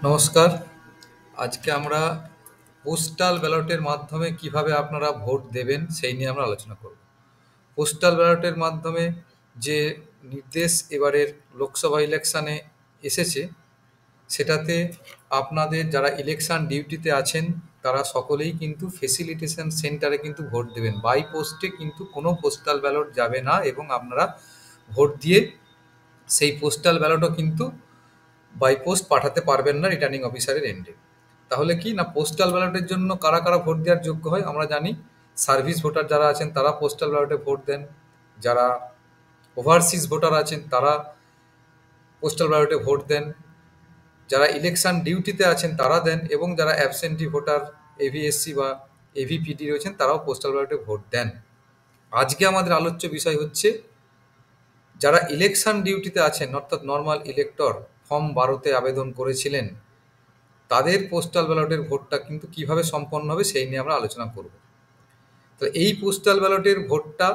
নমস্কার। আজকে আমরা পোস্টাল ব্যালটের মাধ্যমে কিভাবে আপনারা ভোট দেবেন সেই নিয়ে আমরা আলোচনা করব। পোস্টাল ব্যালটের মাধ্যমে যে নির্দেশ এবারের লোকসভা ইলেকশানে এসেছে, সেটাতে আপনাদের যারা ইলেকশন ডিউটিতে আছেন তারা সকলেই কিন্তু ফেসিলিটেশন সেন্টারে কিন্তু ভোট দেবেন। বাই পোস্টে কিন্তু কোনো পোস্টাল ব্যালট যাবে না এবং আপনারা ভোট দিয়ে সেই পোস্টাল ব্যালটও কিন্তু বাই পোস্ট পাঠাতে পারবেন না রিটার্নিং অফিসারের এন্ডে। তাহলে কি না, পোস্টাল ব্যালটের জন্য কারা কারা ভোট দেওয়ার যোগ্য হয় আমরা জানি। সার্ভিস ভোটার যারা আছেন তারা পোস্টাল ব্যালটে ভোট দেন, যারা ওভারসিজ ভোটার আছেন তারা পোস্টাল ব্যালটে ভোট দেন, যারা ইলেকশন ডিউটিতে আছেন তারা দেন, এবং যারা অ্যাবসেন্টি ভোটার এভিএসসি বা এভিপিডি রয়েছেন তারাও পোস্টাল ব্যালটে ভোট দেন। আজকে আমাদের আলোচ্য বিষয় হচ্ছে যারা ইলেকশন ডিউটিতে আছেন, অর্থাৎ নর্মাল ইলেক্টর ফর্ম 12-তে আবেদন করেছিলেন, তাদের পোস্টাল ব্যালটের ভোটটা কিন্তু কিভাবে সম্পন্ন হবে সেই নিয়ে আমরা আলোচনা করব। তো এই পোস্টাল ব্যালটের ভোটটা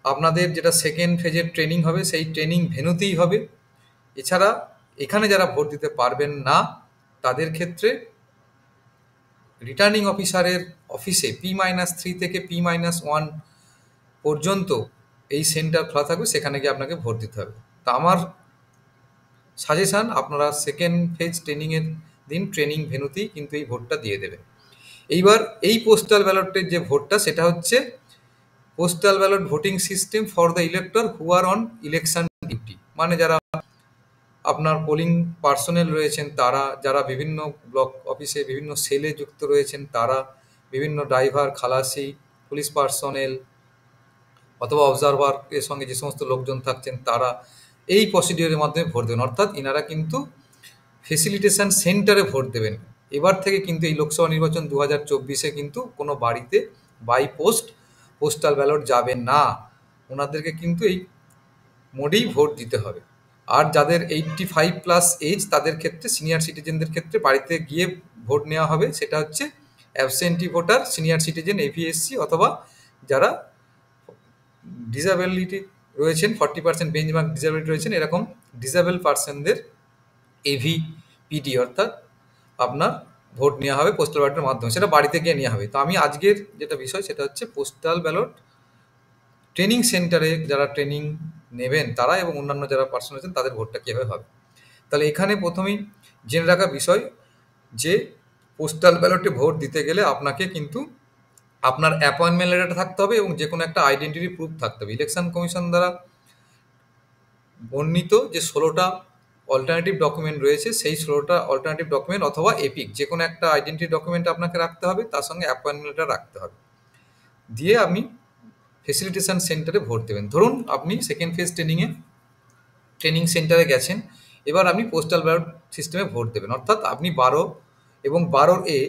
আপনাদের যেটা সেকেন্ড ফেজের ট্রেনিং হবে সেই ট্রেনিং ভেন্যুতেই হবে। এছাড়া এখানে যারা ভোট দিতে পারবেন না তাদের ক্ষেত্রে রিটার্নিং অফিসারের অফিসে P-3 থেকে P-1 পর্যন্ত এই সেন্টার খোলা থাকবে, সেখানে গিয়ে আপনাকে ভোট দিতে হবে। তা আমার সাজেশান, আপনারা সেকেন্ড ফেজ ট্রেনিংয়ের দিন ট্রেনিং ভেন্যুতেই কিন্তু এই ভোটটা দিয়ে দেবেন। এইবার এই পোস্টাল ব্যালটের যে ভোটটা সেটা হচ্ছে postal ballot voting system for the elector who are on election duty. মানে যারা আপনার পোলিং পার্সোনেল রয়েছেন তারা, যারা বিভিন্ন ব্লক অফিসে বিভিন্ন সেলে যুক্ত রয়েছেন তারা, বিভিন্ন ড্রাইভার, খালাসি, পুলিশ পার্সোনেল অথবা অবজারভার এর সঙ্গে যে সমস্ত লোকজন থাকছেন তারা এই প্রসিডিওরের মাধ্যমে ভোট দেবেন। অর্থাৎ ইনারা কিন্তু ফেসিলিটেশন সেন্টারে ভোট দেবেন। এবার থেকে কিন্তু এই লোকসভা নির্বাচন 2024-এ কিন্তু কোনো বাড়িতে বাই পোস্ট পোস্টাল ব্যালট যাবে না। ওনাদেরকে কিন্তু এই মোডেই ভোট দিতে হবে। আর যাদের 85+ এজ তাদের ক্ষেত্রে, সিনিয়র সিটিজেনদের ক্ষেত্রে বাড়িতে গিয়ে ভোট নেওয়া হবে। সেটা হচ্ছে অ্যাবসেন্টি ভোটার, সিনিয়র সিটিজেন, এভিএসসি, অথবা যারা ডিসাবিলিটি রয়েছেন, 40% বেঞ্চমার্ক ডিসাবিলিটি রয়েছেন, এরকম ডিসাবেল পার্সনদের এভিপিডি অর্থাৎ আপনার ভোট নেওয়া হবে পোস্টাল ব্যালটের মাধ্যমে, সেটা বাড়িতে গিয়ে নেওয়া হবে। তো আমি আজকের যেটা বিষয় সেটা হচ্ছে পোস্টাল ব্যালট ট্রেনিং সেন্টারে যারা ট্রেনিং নেবেন তারা এবং অন্যান্য যারা পার্সন আছেন তাদের ভোটটা কীভাবে হবে। তাহলে এখানে প্রথমেই জেনে রাখা বিষয় যে পোস্টাল ব্যালটে ভোট দিতে গেলে আপনাকে কিন্তু আপনার অ্যাপয়েন্টমেন্ট লেটার থাকতে হবে এবং যে কোনো একটা আইডেন্টিটি প্রুফ থাকতে হবে। ইলেকশন কমিশন দ্বারা বর্ণিত যে 16টা অল্টারনেটিভ ডকুমেন্ট রয়েছে, সেই 16টা অল্টারনেটিভ ডকুমেন্ট অথবা এপিক যে কোনো একটা আইডেন্টিটি ডকুমেন্ট আপনাকে রাখতে হবে, তার সঙ্গে অ্যাপয়েন্টমেন্ট লেটার রাখতে হবে। দিয়ে আপনি ফেসিলিটেশন সেন্টারে ভোট দেবেন। ধরুন আপনি সেকেন্ড ফেজ ট্রেনিং সেন্টারে গেছেন, এবার আপনি পোস্টাল ব্যালট সিস্টেমে ভোট দেবেন। অর্থাৎ আপনি 12 এবং 12A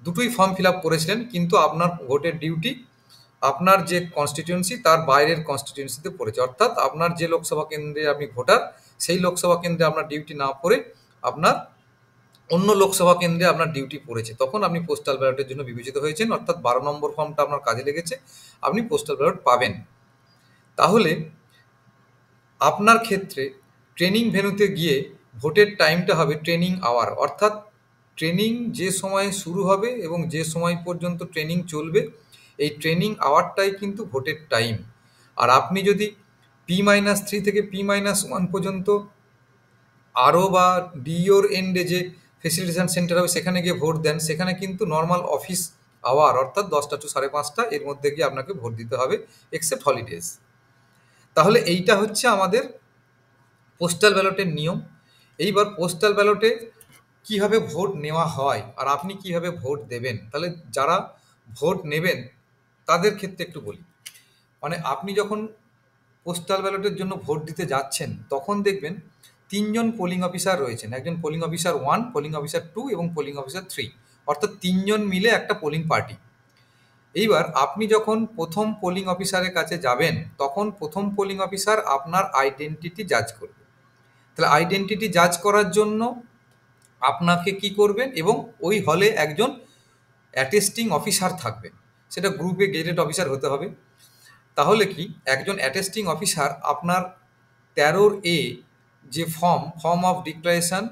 দুটোই ফর্ম ফিল আপ করেছিলেন, কিন্তু আপনার ভোটের ডিউটি আপনার যে কনস্টিটিউয়েন্সি তার বাইরের কনস্টিটিউয়েন্সিতে পড়েছে। অর্থাৎ আপনার যে লোকসভা কেন্দ্রে আপনি ভোটার, সেই লোকসভা কেন্দ্রে আপনার ডিউটি না পড়ে আপনার অন্য লোকসভা কেন্দ্রে আপনার ডিউটি পড়েছে, তখন আপনি পোস্টাল ব্যালটের জন্য বিবেচিত হয়েছেন। অর্থাৎ 12 নম্বর ফর্মটা আপনার কাজে লেগেছে, আপনি পোস্টাল ব্যালট পাবেন। তাহলে আপনার ক্ষেত্রে ট্রেনিং ভেন্যুতে গিয়ে ভোটের টাইমটা হবে ট্রেনিং আওয়ার, অর্থাৎ ট্রেনিং যে সময়ে শুরু হবে এবং যে সময় পর্যন্ত ট্রেনিং চলবে, এই ট্রেনিং আওয়ারটাই কিন্তু ভোটের টাইম। আর আপনি যদি P-3 থেকে P-1 পর্যন্ত আরও বা ডিওর এন্ডে যে ফেসিলিটেশন সেন্টার হবে সেখানে গিয়ে ভোট দেন, সেখানে কিন্তু নর্মাল অফিস আওয়ার অর্থাৎ 10টা টু 5:30 এর মধ্যে গিয়ে আপনাকে ভোট দিতে হবে, এক্সেপ্ট হলিডেজ। তাহলে এইটা হচ্ছে আমাদের পোস্টাল ব্যালটের নিয়ম। এইবার পোস্টাল ব্যালটে কীভাবে ভোট নেওয়া হয় আর আপনি কীভাবে ভোট দেবেন, তাহলে যারা ভোট নেবেন তাদের ক্ষেত্রে একটু বলি। মানে আপনি যখন পোস্টাল ব্যালটের জন্য ভোট দিতে যাচ্ছেন তখন দেখবেন 3জন পোলিং অফিসার রয়েছেন, একজন পোলিং অফিসার 1, পোলিং অফিসার 2 এবং পোলিং অফিসার 3, অর্থাৎ 3জন মিলে একটা পোলিং পার্টি। এইবার আপনি যখন প্রথম পোলিং অফিসারের কাছে যাবেন তখন প্রথম পোলিং অফিসার আপনার আইডেন্টিটি জাজ করবে। তাহলে আইডেন্টিটি জাজ করার জন্য আপনাকে কি করবেন, এবং ওই হলে একজন অ্যাটেস্টিং অফিসার থাকবেন, সেটা গ্রুপে গেজেট অফিসার হতে হবে। তাহলে কি একজন অ্যাটেস্টিং অফিসার আপনার 13A যে form of declaration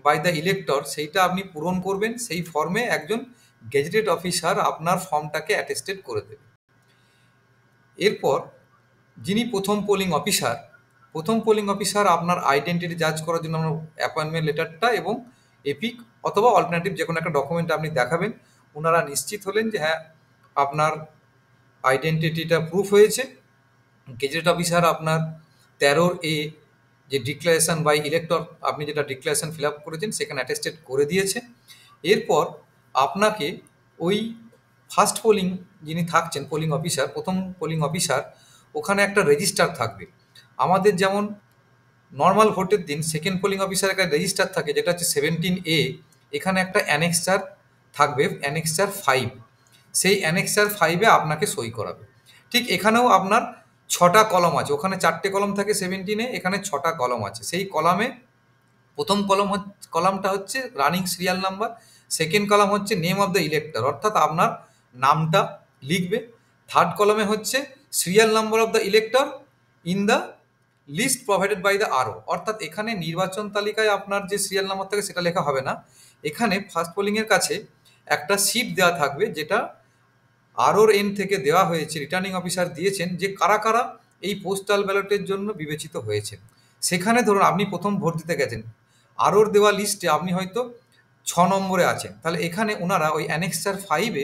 by the elector সেইটা আপনি পূরণ করবেন, সেই ফর্মে একজন গেজেটেড অফিসার আপনার ফর্মটাকে অ্যাটেস্টেড করে দেবে। এরপর যিনি প্রথম পোলিং অফিসার আপনার আইডেন্টিটি জাজ করার জন্য আপনার অ্যাপয়েন্টমেন্ট লেটারটা এবং এপিক অথবা অল্টারনেটিভ যে কোনো একটা ডকুমেন্ট আপনি দেখাবেন। ওনারা নিশ্চিত হলেন যে হ্যাঁ আপনার আইডেন্টিটিটা প্রুফ হয়েছে, গেজেট অফিসার আপনার 13A যে ডিক্লারেশন বাই ইলেক্টর আপনি যেটা ডিক্লারেশন ফিল আপ করেছেন সেখানে অ্যাটেস্টেড করে দিয়েছে। এরপর আপনাকে ওই ফার্স্ট পোলিং যিনি থাকছেন পোলিং অফিসার, প্রথম পোলিং অফিসার, ওখানে একটা রেজিস্টার থাকবে। আমাদের যেমন নর্মাল ভোটের দিন সেকেন্ড পোলিং অফিসারের একটা রেজিস্টার থাকে যেটা হচ্ছে 17A, এখানে একটা অ্যানেক্সার থাকবে, অ্যানেক্সার 5। সেই অ্যানেক্সার 5-এ আপনাকে সই করাবে। ঠিক এখানেও আপনার 6টা কলম আছে, ওখানে 4টে কলম থাকে 17-এ, এখানে 6টা কলম আছে। সেই কলামে প্রথম কলামটা হচ্ছে running serial number, second column হচ্ছে নেম অফ দ্য ইলেক্টর অর্থাৎ আপনার নামটা লিখবে, থার্ড কলামে হচ্ছে serial number of the elector in the list provided by the RO, অর্থাৎ এখানে নির্বাচন তালিকায় আপনার যে সিরিয়াল নাম্বার থাকে সেটা লেখা হবে না, এখানে ফার্স্ট পোলিংয়ের কাছে একটা সিট দেওয়া থাকবে যেটা আরওর এন্ড থেকে দেওয়া হয়েছে, রিটার্নিং অফিসার দিয়েছেন যে কারা কারা এই পোস্টাল ব্যালটের জন্য বিবেচিত হয়েছেন। সেখানে ধরুন আপনি প্রথম ভোট দিতে গেছেন, আরওর দেওয়া লিস্টে আপনি হয়তো 6 নম্বরে আছেন, তাহলে এখানে ওনারা ওই অ্যানেক্সার 5-এ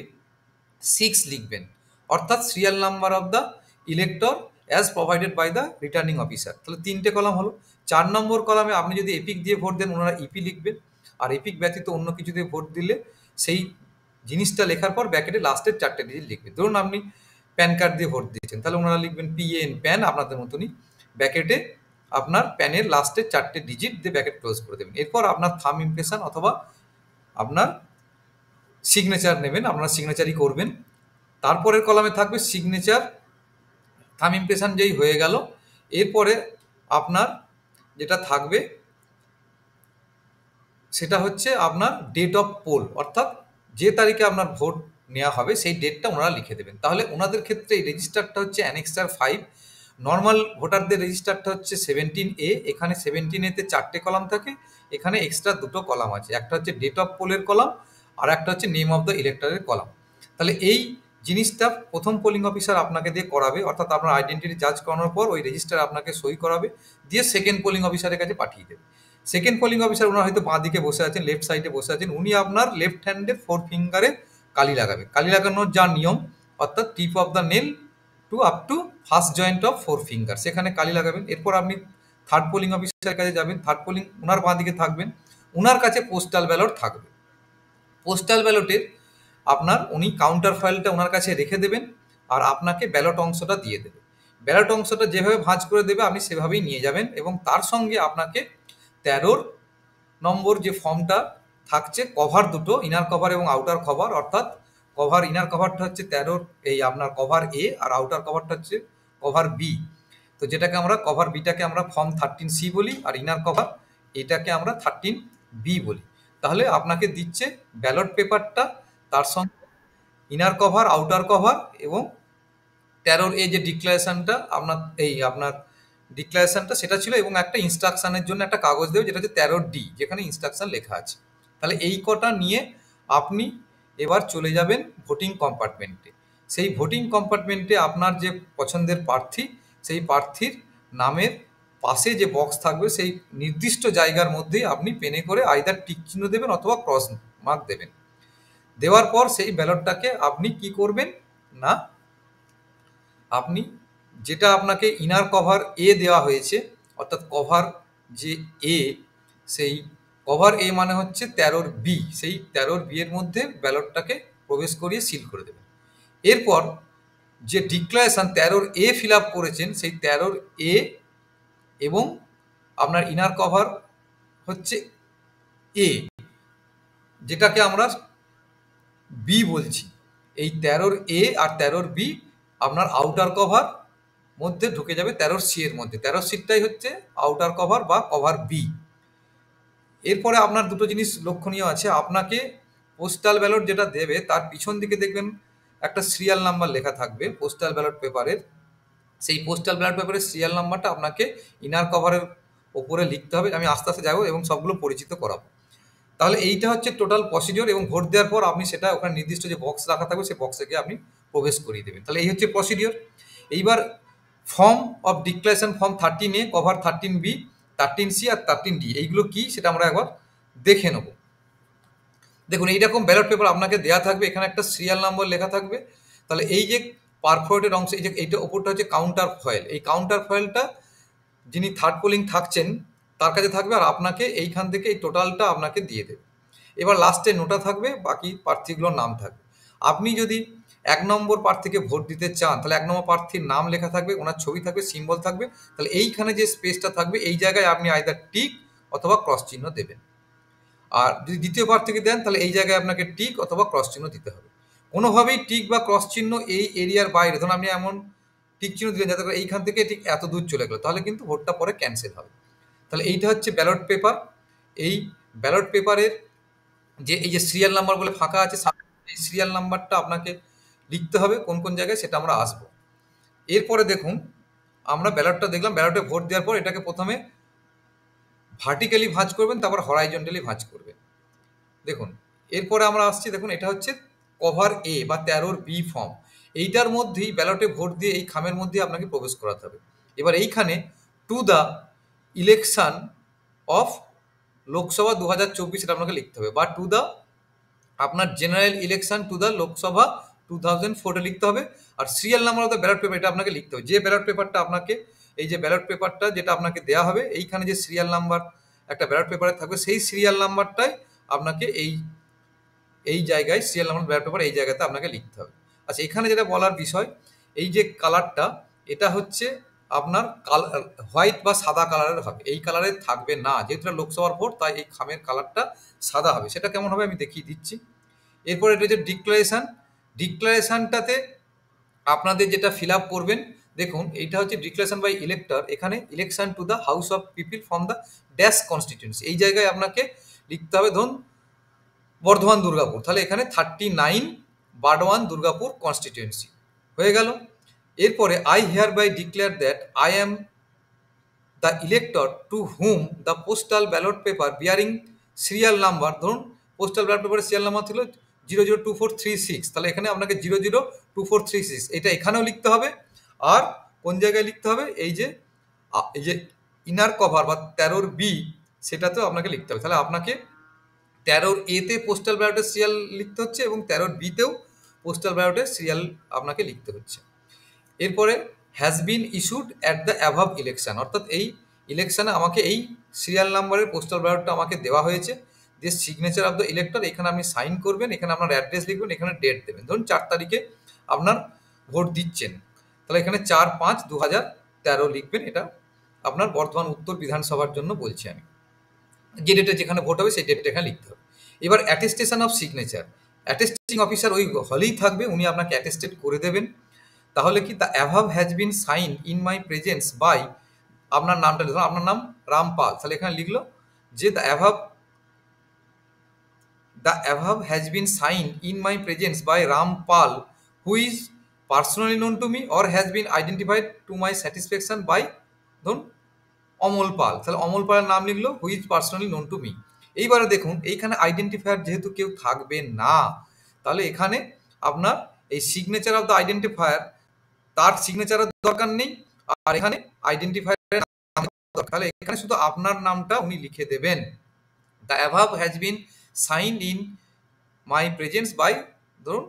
6 লিখবেন, অর্থাৎ serial number of the elector as provided by the returning officer. তাহলে 3টে কলাম হলো। 4 নম্বর কলামে আপনি যদি এপিক দিয়ে ভোট দেন ওনারা ইপি লিখবেন, আর এপিক ব্যতীত অন্য কিছু দিয়ে ভোট দিলে সেই জিনিসটা লেখার পর ব্যাকেটে লাস্টের 4টে ডিজিট লিখবেন। ধরুন আপনি প্যান কার্ড দিয়ে ভোট দিয়েছেন, তাহলে ওনারা লিখবেন পিএন, প্যান আপনাদের মতনই, ব্যাকেটে আপনার প্যানের লাস্টের 4টে ডিজিট দিয়ে ব্যাকেট ক্লোজ করে দেবেন। এরপর আপনার থাম ইমপ্রেশন অথবা আপনার সিগনেচার নেবেন, আপনারা সিগনেচারই করবেন। তারপরের কলামে থাকবে সিগনেচার, থাম ইমপ্রেশন যেই হয়ে গেল, এরপরে আপনার যেটা থাকবে সেটা হচ্ছে আপনার ডেট অফ পোল, অর্থাৎ যে তারিখে আপনার ভোট নেওয়া হবে সেই ডেটটা ওনারা লিখে দেবেন। তাহলে ওনাদের ক্ষেত্রে এই রেজিস্টারটা হচ্ছে অ্যানেক্সার 5, নর্মাল ভোটারদের রেজিস্টারটা হচ্ছে 17A, এখানে 17A-তে 4টে কলাম থাকে, এখানে এক্সট্রা 2টো কলাম আছে, একটা হচ্ছে ডেট অফ পোলের কলাম আর একটা হচ্ছে নেম অফ দ্য ইলেক্টরের কলাম। তাহলে এই জিনিসটা প্রথম পোলিং অফিসার আপনাকে দিয়ে করাবে, অর্থাৎ আপনার আইডেন্টিটি জাজ করানোর পর ওই রেজিস্টার আপনাকে সই করাবে, দিয়ে সেকেন্ড পোলিং অফিসারের কাছে পাঠিয়ে দেবে। সেকেন্ড পোলিং অফিসার ওনার হয়তো বাঁ দিকে বসে আছেন, লেফট সাইডে বসে আছেন, উনি আপনার লেফট হ্যান্ডের 4 ফিঙ্গারে কালি লাগাবে। কালি লাগানোর যা নিয়ম, অর্থাৎ tip of the nail to up to first joint of 4 finger, সেখানে কালি লাগাবেন। এরপর আপনি থার্ড পোলিং অফিসারের কাছে যাবেন, থার্ড পোলিং ওনার বাঁ দিকে থাকবেন, ওনার কাছে পোস্টাল ব্যালট থাকবে। পোস্টাল ব্যালটের আপনার উনি কাউন্টার ফাইলটা ওনার কাছে রেখে দেবেন আর আপনাকে ব্যালট অংশটা দিয়ে দেবে। ব্যালট অংশটা যেভাবে ভাঁজ করে দেবে আপনি সেভাবেই নিয়ে যাবেন, এবং তার সঙ্গে আপনাকে 13 নম্বর যে ফর্মটা থাকছে, কভার দুটো, ইনার কভার এবং আউটার কভার, অর্থাৎ কভার ইনার কভারটা হচ্ছে 13 এই আপনার কভার এ, আর আউটার কভারটা হচ্ছে কভার বি। তো যেটাকে আমরা কভার বিটাকে আমরা ফর্ম 13C বলি, আর ইনার কভার এটাকে আমরা 13B বলি। তাহলে আপনাকে দিচ্ছে ব্যালট পেপারটা, তার সঙ্গে ইনার কভার, আউটার কভার এবং 13A যে ডিক্লারেশনটা আপনার ডিক্লারেশনটা সেটা ছিল, এবং একটা ইনস্ট্রাকশনের জন্য একটা কাগজ দেবে যেটা হচ্ছে 13D, যেখানে ইনস্ট্রাকশন লেখা আছে। তাহলে এই কটা নিয়ে আপনি এবার চলে যাবেন ভোটিং কম্পার্টমেন্টে। সেই ভোটিং কম্পার্টমেন্টে আপনার যে পছন্দের প্রার্থী, সেই প্রার্থীর নামের পাশে যে বক্স থাকবে সেই নির্দিষ্ট জায়গার মধ্যেই আপনি পেনে করে আইদার টিক চিহ্ন দেবেন অথবা ক্রস মার্ক দেবেন। দেওয়ার পর সেই ব্যালটটাকে আপনি কি করবেন না, আপনি যেটা আপনাকে ইনার কভার এ দেওয়া হয়েছে, অর্থাৎ কভার যে এ, সেই কভার এ মানে হচ্ছে 13B, সেই 13B এর মধ্যে ব্যালটটাকে প্রবেশ করিয়ে সিল করে দেবেন। এরপর যে ডিক্লারেশন 13A ফিল আপ করেছেন সেই 13A এবং আপনার ইনার কভার হচ্ছে এ, যেটাকে আমরা বি বলছি, এই 13A আর 13B আপনার আউটার কভার মধ্যে ঢুকে যাবে 13C এর মধ্যে, 13C-টাই হচ্ছে আউটার কভার বা কভার বি। এরপরে আপনার দুটো জিনিস লক্ষণীয় আছে, আপনাকে পোস্টাল ব্যালট যেটা দেবে তার পিছন দিকে দেখবেন একটা সিরিয়াল নাম্বার লেখা থাকবে পোস্টাল ব্যালট পেপারের, সেই পোস্টাল ব্যালট পেপারের সিরিয়াল নাম্বারটা আপনাকে ইনার কভারের ওপরে লিখতে হবে। আমি আস্তে আস্তে যাবো এবং সবগুলো পরিচিত করাবো। তাহলে এইটা হচ্ছে টোটাল প্রসিডিওর, এবং ভোট দেওয়ার পর আপনি সেটা ওখানে নির্দিষ্ট যে বক্স রাখা থাকবে সেই বক্সে গিয়ে আপনি প্রবেশ করিয়ে দেবেন। তাহলে এই হচ্ছে প্রসিডিওর। এইবার form of declaration form 13A, cover 13B, 13C আর 13D এইগুলো কি সেটা আমরা একবার দেখে নেব। দেখুন এইরকম ব্যালট পেপার আপনাকে দেওয়া থাকবে, এখানে একটা সিরিয়াল নাম্বার লেখা থাকবে। তাহলে এই যে পারফোরেটেড অংশ, এই যে এইটা ওপরটা হচ্ছে কাউন্টার ফয়েল, এই কাউন্টার ফয়েলটা যিনি থার্ড পোলিং থাকছেন তার কাছে থাকবে, আর আপনাকে এইখান থেকে এই টোটালটা আপনাকে দিয়ে দেবে। এবার লাস্টে নোটা থাকবে, বাকি প্রার্থীগুলোর নাম থাকবে। আপনি যদি 1 নম্বর প্রার্থীকে ভোট দিতে চান তাহলে 1 নম্বর প্রার্থীর নাম লেখা থাকবে, ওনার ছবি থাকবে, সিম্বল থাকবে। তাহলে এইখানে যে স্পেসটা থাকবে এই জায়গায় আপনি আইদার টিক অথবা ক্রস চিহ্ন দেবেন। আর যদি দ্বিতীয় প্রার্থীকে দেন তাহলে এই জায়গায় আপনাকে টিক অথবা ক্রস চিহ্ন দিতে হবে। কোনোভাবেই টিক বা ক্রস চিহ্ন এই এরিয়ার বাইরে, ধরুন আপনি এমন টিক চিহ্ন দিলেন যাতে করে এইখান থেকে ঠিক এত দূর চলে গেলো, তাহলে কিন্তু ভোটটা পরে ক্যান্সেল হবে। তাহলে এইটা হচ্ছে ব্যালট পেপার। এই ব্যালট পেপারের যে এই যে সিরিয়াল নাম্বার বলে ফাঁকা আছে, এই সিরিয়াল নাম্বারটা আপনাকে লিখতে হবে কোন কোন জায়গায়, সেটা আমরা আসবো। এরপরে দেখুন আমরা ব্যালটটা দেখলাম, ব্যালটে ভোট দেওয়ার পর এটাকে প্রথমে ভার্টিক্যালি ভাঁজ করবেন, তারপর হরাইজন্টালি ভাঁজ করবেন। দেখুন এরপরে আমরা আসছি, দেখুন এটা হচ্ছে কভার এ বা 13B ফর্ম। এইটার মধ্যেই ব্যালটে ভোট দিয়ে এই খামের মধ্যে আপনাকে প্রবেশ করাতে হবে। এবার এইখানে to the election of Lok Sabha 2024 এটা আপনাকে লিখতে হবে, বা টু দ্য আপনার general election to the Lok Sabha 2004 লিখতে হবে। আর serial number of the ballot paper এটা আপনাকে লিখতে হবে। যে ব্যালট পেপারটা আপনাকে, এই যে ব্যালট পেপারটা যেটা আপনাকে দেওয়া হবে, এইখানে যে সিরিয়াল নাম্বার একটা ব্যালট পেপারে থাকবে, সেই সিরিয়াল নাম্বারটাই আপনাকে এই এই জায়গায় সিরিয়াল নাম্বার ব্যালট পেপার এই জায়গাতে আপনাকে লিখতে হবে। আচ্ছা, এখানে যেটা বলার বিষয়, এই যে কালারটা এটা হচ্ছে আপনার হোয়াইট বা সাদা কালারের হবে, এই কালারের থাকবে না, যেহেতু এটা লোকসভার ভোট তাই এই খামের কালারটা সাদা হবে। সেটা কেমন হবে আমি দেখিয়ে দিচ্ছি। এরপর এটা হচ্ছে ডিক্লারেশন। ডিক্লারেশনটাতে আপনাদের যেটা ফিল আপ করবেন, দেখুন এইটা হচ্ছে ডিক্লারেশন বাই ইলেক্টর, এখানে election to the house of people from the dash constituency এই জায়গায় আপনাকে লিখতে হবে ধরুন বর্ধমান দুর্গাপুর, তাহলে এখানে 39 বারওয়ান দুর্গাপুর কনস্টিটিউয়েন্সি হয়ে গেল। এরপরে I hereby declare that I am the elector to whom the postal ballot paper bearing serial number, ধরুন পোস্টাল ব্যালট পেপারের সিরিয়াল নাম্বার ছিল 002436, তাহলে এখানে আপনাকে 002436 এটা এখানেও লিখতে হবে। আর কোন জায়গায় লিখতে হবে, এই যে ইনার কভার বা 13B সেটাতেও আপনাকে লিখতে হবে। তাহলে আপনাকে 13A-তে পোস্টাল ব্যালটের সিরিয়াল লিখতে হচ্ছে এবং 13B-তেও পোস্টাল ব্যালটের সিরিয়াল আপনাকে লিখতে হচ্ছে। এরপরে has been issued at the above election, অর্থাৎ এই ইলেকশনে আমাকে এই সিরিয়াল নাম্বারের পোস্টাল ব্যালটটা আমাকে দেওয়া হয়েছে। যে সিগনেচার অফ দ্য ইলেক্টর, এখানে আপনি সাইন করবেন, এখানে আপনার অ্যাড্রেস লিখবেন, এখানে ডেট দেবেন। ধরুন 4 তারিখে আপনার ভোট দিচ্ছেন, তাহলে এখানে 4/5/2013 লিখবেন। এটা আপনার বর্ধমান উত্তর বিধানসভার জন্য বলছি আমি, যে ডেটে যেখানে ভোট হবে সেই ডেটটা এখানে লিখতে হবে। এবার অ্যাটেস্টেশন অফ সিগনেচার, অ্যাটেস্টিং অফিসার ওই হলেই থাকবে, উনি আপনাকে অ্যাটেস্টেড করে দেবেন। তাহলে কি the above has been sign in my presence by, আপনার নামটা লিখলাম, আপনার নাম রামপাল, তাহলে এখানে লিখলো যে the above has been sign in my presence by Rampal who is personally known to me or has been identified to my satisfaction by, ধরুন অমল পাল, তাহলে অমল পালের নাম লিখলো who is personally known to me. এইবারে দেখুন এইখানে আইডেন্টিফায়ার যেহেতু কেউ থাকবে না, তাহলে এখানে আপনার এই সিগনেচার অফ দ্য আইডেন্টিফায়ার, তার সিগনেচারের দরকার নেই, আর এখানে আইডেন্টিফায়ারের নাম দরকার, তাহলে এখানে শুধু আপনার নামটা উনি লিখে দেবেন। The above has been signed in my presence by, ধরুন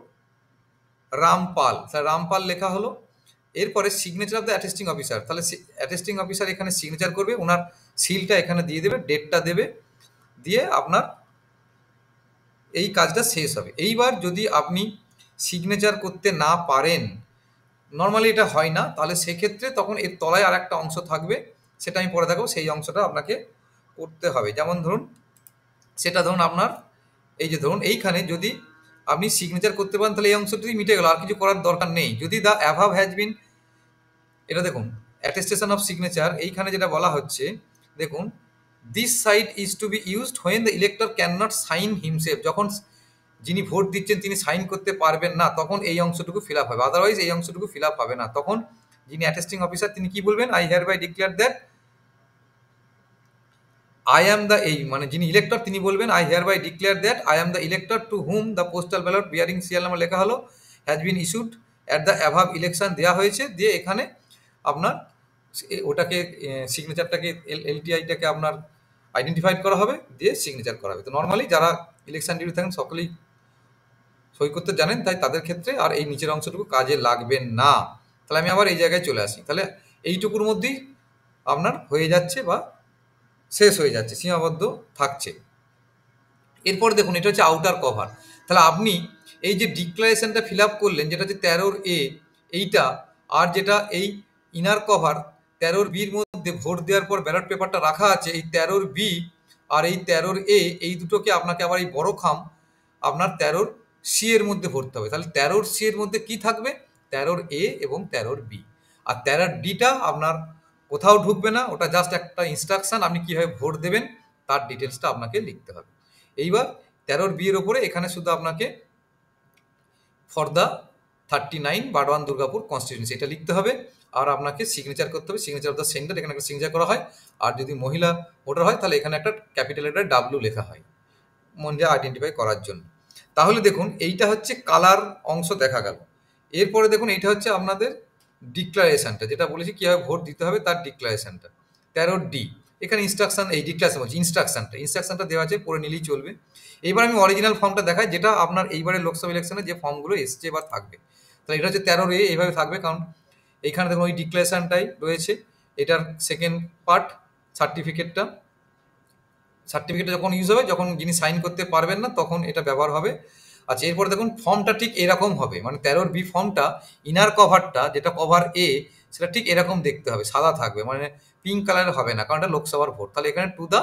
রামপাল, তাহলে রামপাল লেখা হলো। এরপরে signature of the attesting officer, তাহলে অ্যাটেস্টিং অফিসার এখানে সিগনেচার করবে, ওনার সিলটা এখানে দিয়ে দেবে, ডেটটা দেবে, দিয়ে আপনার এই কাজটা শেষ হবে। এইবার যদি আপনি সিগনেচার করতে না পারেন, নর্মালি এটা হয় না, তাহলে সেক্ষেত্রে তখন এর তলায় আর একটা অংশ থাকবে, সেটা আমি পরে দেখাবো, সেই অংশটা আপনাকে করতে হবে। যেমন ধরুন সেটা ধরুন আপনার এই যে ধরুন এইখানে যদি আপনি সিগনেচার করতে পারেন তাহলে এই অংশটি মিটে গেল, আর কিছু করার দরকার নেই। যদি দ্য অ্যাভাব হ্যাজ বিন, এটা দেখুন অ্যাটেস্টেশন অফ সিগনেচার, এইখানে যেটা বলা হচ্ছে দেখুন, this side is to be used when the elector can not sign himself, যখন যিনি ভোট দিচ্ছেন তিনি সাইন করতে পারবেন না তখন এই অংশটুকু ফিল আপ হবে, আদারওয়াইজ এই অংশটুকু ফিল আপ হবে না। তখন যিনি অ্যাটেস্টিং অফিসার তিনি কি বলবেন, I hereby declare that I am the এই মানে যিনি ইলেক্টর তিনি বলবেন I hereby declare that I am the elector to whom the postal ballot bearing serial number লেখা হলো has been issued at the above election দেওয়া হয়েছে, দিয়ে এখানে আপনার ওটাকে সিগনেচারটাকে এলটিআইটাকে আপনার আইডেন্টিফাইড করা হবে, দিয়ে সিগনেচার করা হবে। তো নর্মালি যারা ইলেকশন ডিউটি থাকেন সকলেই সই করতে জানেন, তাই তাদের ক্ষেত্রে আর এই নিচের অংশটুকু কাজে লাগবে না। তাহলে আমি আবার এই জায়গায় চলে আসি, তাহলে এইটুকুর মধ্যেই আপনার হয়ে যাচ্ছে বা শেষ হয়ে যাচ্ছে, সীমাবদ্ধ থাকছে। এরপর দেখুন এটা হচ্ছে আউটার কভার। তাহলে আপনি এই যে ডিক্লারেশনটা ফিল আপ করলেন যেটা হচ্ছে 13A এইটা, আর যেটা এই ইনার কভার 13B মধ্যে ভোট দেওয়ার পর ব্যালট পেপারটা রাখা আছে, এই 13B আর এই 13A এই দুটোকে আপনাকে আবার এই বড় খাম আপনার 13C এর মধ্যে ভরতে হবে। তাহলে 13C এর মধ্যে কি থাকবে? 13A এবং 13B। আর 13Dটা আপনার কোথাও ঢুকবে না, ওটা জাস্ট একটা ইনস্ট্রাকশন, আপনি কীভাবে ভোট দেবেন তার ডিটেলসটা আপনাকে লিখতে হবে। এইবার 13B এর ওপরে এখানে শুধু আপনাকে for the 39 Barwan Durgapur constituency এটা লিখতে হবে, আর আপনাকে সিগনেচার করতে হবে, সিগনেচার অফ দ্য সেন্টার, এখানে একটা সিগনেচার করা হয়। আর যদি মহিলা ভোটার হয় তাহলে এখানে একটা ক্যাপিটাল লেটার ডাব্লিউ লেখা হয় মনে আইডেন্টিফাই করার জন্য। তাহলে দেখুন এইটা হচ্ছে কালার অংশ দেখা গেল। এরপরে দেখুন এইটা হচ্ছে আপনাদের ডিক্লারেশনটা, যেটা বলেছি কীভাবে ভোট দিতে হবে তার ডিক্লারেশনটা 13D। এখানে ইনস্ট্রাকশন, এই ডিক্লারেশন বলছি ইনস্ট্রাকশনটা দেওয়া আছে, পড়ে নিলেই চলবে। এইবার আমি অরিজিনাল ফর্মটা দেখাই, যেটা আপনার এইবারে লোকসভা ইলেকশনে যে ফর্মগুলো এসছে বা থাকবে। তাহলে এটা হচ্ছে 13A এইভাবে থাকবে, কারণ এইখানে দেখুন ওই ডিক্লারেশনটাই রয়েছে। এটার সেকেন্ড পার্ট সার্টিফিকেটটা যখন ইউজ হবে, যখন যিনি সাইন করতে পারবেন না তখন এটা ব্যবহার হবে। আচ্ছা, এরপরে দেখুন ফর্মটা ঠিক এরকম হবে, মানে 13B ফর্মটা ইনার কভারটা যেটা কভার এ সেটা ঠিক এরকম দেখতে হবে, সাদা থাকবে, মানে পিঙ্ক কালারের হবে না, কারণ এটা লোকসভার ভোট। তাহলে এখানে টু দ্য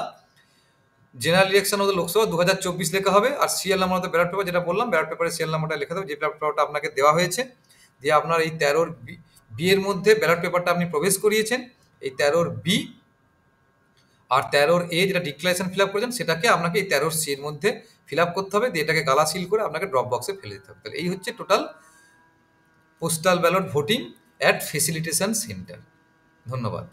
জেনারেল ইলেকশন হতো লোকসভা 2024 লেখা হবে, আর সিরিয়াল নাম্বার হতো ব্যালট পেপার, যেটা বললাম ব্যালট পেপারের সিরিয়াল নাম্বারটা লেখা দেবে, যে ব্যালট পেপারটা আপনাকে দেওয়া হয়েছে, দিয়ে আপনার এই 13B এর মধ্যে ব্যালট পেপারটা আপনি প্রবেশ করিয়েছেন, এই 13B আর 13A যেটা ডিক্লারেশন ফিল আপ করেছেন সেটাকে আপনাকে এই 13C এর মধ্যে ফিল আপ করতে হবে, দিয়ে এটাকে গালা সিল করে আপনাকে ড্রপ বক্সে ফেলে দিতে হবে। তাহলে এই হচ্ছে total postal ballot voting at facilitation centre. ধন্যবাদ।